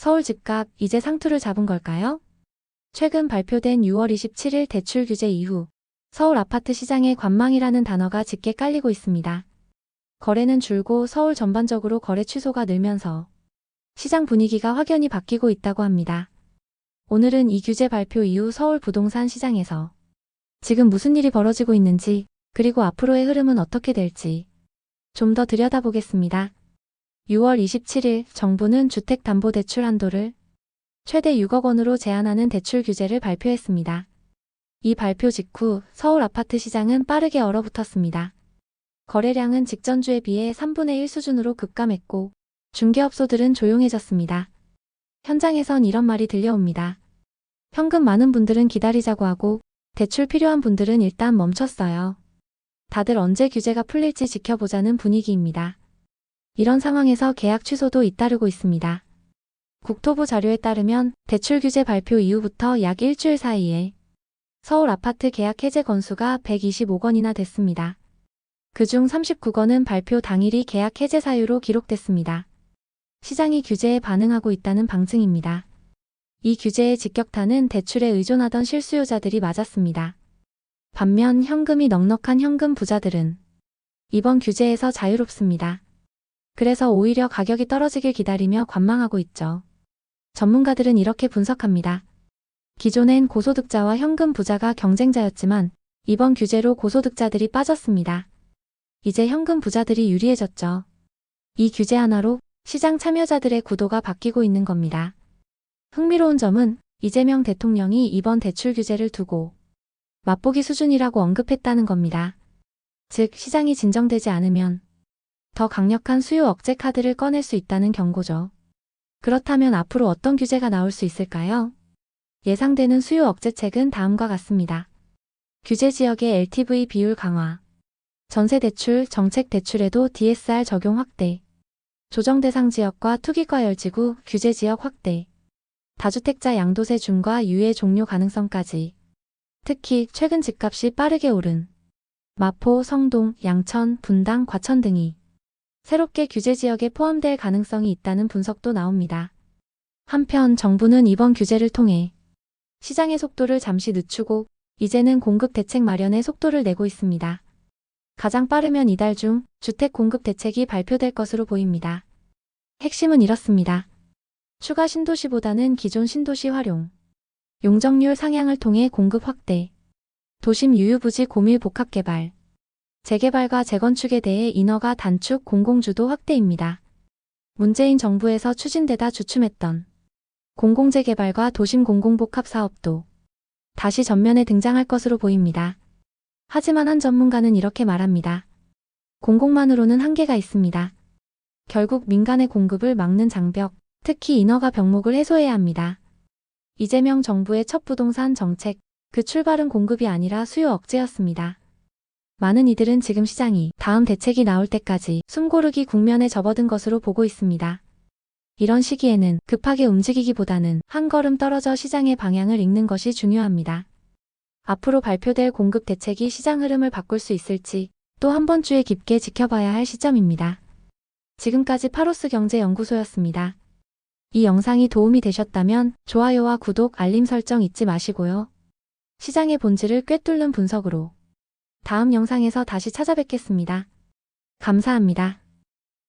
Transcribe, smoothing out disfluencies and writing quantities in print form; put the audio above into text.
서울 집값 이제 상투를 잡은 걸까요? 최근 발표된 6월 27일 대출 규제 이후 서울 아파트 시장에 관망이라는 단어가 짙게 깔리고 있습니다. 거래는 줄고 서울 전반적으로 거래 취소가 늘면서 시장 분위기가 확연히 바뀌고 있다고 합니다. 오늘은 이 규제 발표 이후 서울 부동산 시장에서 지금 무슨 일이 벌어지고 있는지, 그리고 앞으로의 흐름은 어떻게 될지 좀 더 들여다보겠습니다. 6월 27일 정부는 주택담보대출 한도를 최대 6억 원으로 제한하는 대출 규제를 발표했습니다. 이 발표 직후 서울 아파트 시장은 빠르게 얼어붙었습니다. 거래량은 직전주에 비해 3분의 1 수준으로 급감했고 중개업소들은 조용해졌습니다. 현장에선 이런 말이 들려옵니다. 현금 많은 분들은 기다리자고 하고 대출 필요한 분들은 일단 멈췄어요. 다들 언제 규제가 풀릴지 지켜보자는 분위기입니다. 이런 상황에서 계약 취소도 잇따르고 있습니다. 국토부 자료에 따르면 대출 규제 발표 이후부터 약 일주일 사이에 서울 아파트 계약 해제 건수가 125건이나 됐습니다. 그중 39건은 발표 당일이 계약 해제 사유로 기록됐습니다. 시장이 규제에 반응하고 있다는 방증입니다. 이 규제의 직격탄은 대출에 의존하던 실수요자들이 맞았습니다. 반면 현금이 넉넉한 현금 부자들은 이번 규제에서 자유롭습니다. 그래서 오히려 가격이 떨어지길 기다리며 관망하고 있죠. 전문가들은 이렇게 분석합니다. 기존엔 고소득자와 현금 부자가 경쟁자였지만 이번 규제로 고소득자들이 빠졌습니다. 이제 현금 부자들이 유리해졌죠. 이 규제 하나로 시장 참여자들의 구도가 바뀌고 있는 겁니다. 흥미로운 점은 이재명 대통령이 이번 대출 규제를 두고 맛보기 수준이라고 언급했다는 겁니다. 즉, 시장이 진정되지 않으면 더 강력한 수요 억제 카드를 꺼낼 수 있다는 경고죠. 그렇다면 앞으로 어떤 규제가 나올 수 있을까요? 예상되는 수요 억제책은 다음과 같습니다. 규제 지역의 LTV 비율 강화, 전세대출, 정책대출에도 DSR 적용 확대, 조정 대상 지역과 투기과열지구 규제 지역 확대, 다주택자 양도세 중과 유예 종료 가능성까지. 특히 최근 집값이 빠르게 오른 마포, 성동, 양천, 분당, 과천 등이 새롭게 규제 지역에 포함될 가능성이 있다는 분석도 나옵니다. 한편 정부는 이번 규제를 통해 시장의 속도를 잠시 늦추고 이제는 공급 대책 마련에 속도를 내고 있습니다. 가장 빠르면 이달 중 주택 공급 대책이 발표될 것으로 보입니다. 핵심은 이렇습니다. 추가 신도시보다는 기존 신도시 활용, 용적률 상향을 통해 공급 확대, 도심 유유부지 고밀 복합 개발, 재개발과 재건축에 대해 인허가 단축 공공주도 확대입니다. 문재인 정부에서 추진되다 주춤했던 공공재개발과 도심 공공복합 사업도 다시 전면에 등장할 것으로 보입니다. 하지만 한 전문가는 이렇게 말합니다. 공공만으로는 한계가 있습니다. 결국 민간의 공급을 막는 장벽, 특히 인허가 병목을 해소해야 합니다. 이재명 정부의 첫 부동산 정책, 그 출발은 공급이 아니라 수요 억제였습니다. 많은 이들은 지금 시장이 다음 대책이 나올 때까지 숨고르기 국면에 접어든 것으로 보고 있습니다. 이런 시기에는 급하게 움직이기보다는 한 걸음 떨어져 시장의 방향을 읽는 것이 중요합니다. 앞으로 발표될 공급 대책이 시장 흐름을 바꿀 수 있을지 또 한 번 주에 깊게 지켜봐야 할 시점입니다. 지금까지 파로스 경제연구소였습니다. 이 영상이 도움이 되셨다면 좋아요와 구독, 알림 설정 잊지 마시고요. 시장의 본질을 꿰뚫는 분석으로 다음 영상에서 다시 찾아뵙겠습니다. 감사합니다.